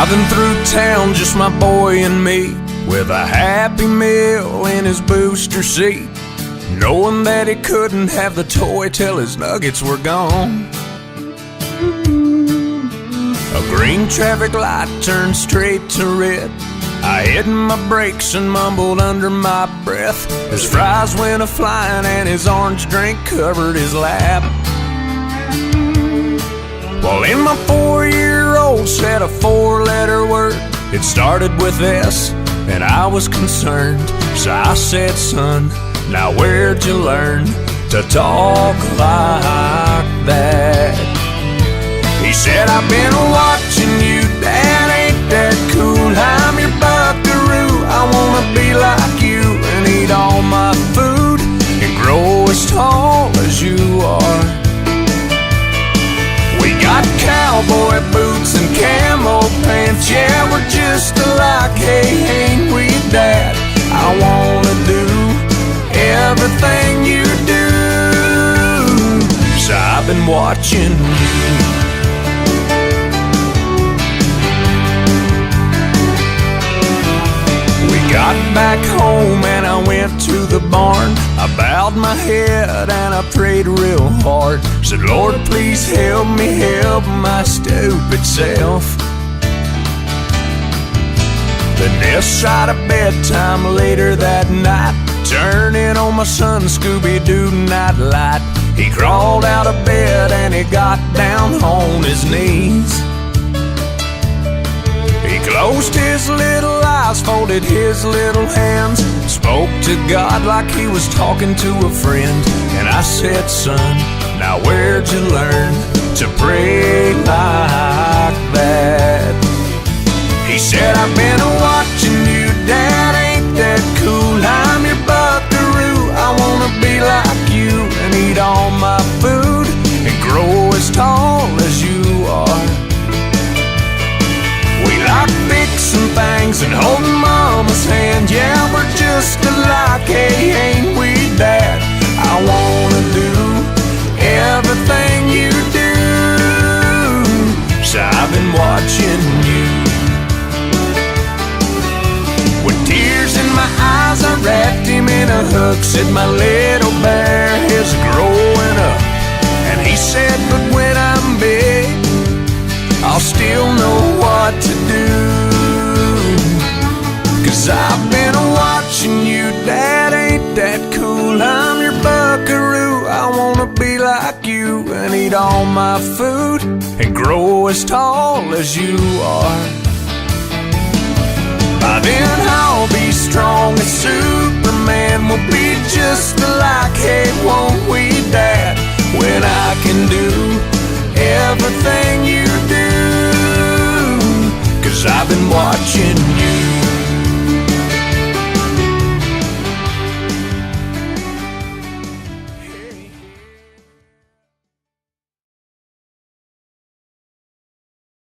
Driving through town, just my boy and me, with a Happy Meal in his booster seat, knowing that he couldn't have the toy till his nuggets were gone. A green traffic light turned straight to red. I hit my brakes and mumbled under my breath as fries went a-flying and his orange drink covered his lap. Well, in my 4-year-old said a 4-letter word. It started with S, and I was concerned. So I said, son, now where'd you learn to talk like that? He said, I've been watching you, Dad, ain't that cool? I'm your buckaroo, I wanna be like you and eat all my food and grow as tall as you are. We got cowboy boots and camo pants, yeah, we're just alike, hey, ain't we, Dad? I wanna do everything you do, so I've been watching you. Got back home and I went to the barn. I bowed my head and I prayed real hard. Said, Lord, please help me help my stupid self. Then this side of bedtime later that night, turning on my son Scooby-Doo nightlight. He crawled out of bed and he got down on his knees. He closed his little eyes, folded his little hands, spoke to God like he was talking to a friend. And I said, son, now where'd you learn to pray like that? He said, I've been watching you, Dad, ain't that cool? I'm your buckaroo, I wanna be like you and eat all my food and grow as tall as you are. We like fixing things and holding Mama's hand, yeah, we're just alike, hey, ain't we, Dad? I wanna do everything you do, so I've been watching you. With tears in my eyes, I wrapped him in a hug, said my little bear is growing up. And he said, but when I'm big, I'll still know what to do. 'Cause I've been watching you, Dad, ain't that cool? I'm your buckaroo, I wanna be like you and eat all my food and grow as tall as you are. By then I'll be strong as Superman, we'll be just alike, hey, won't we, Dad? When I can do everything you do, 'cause I've been watching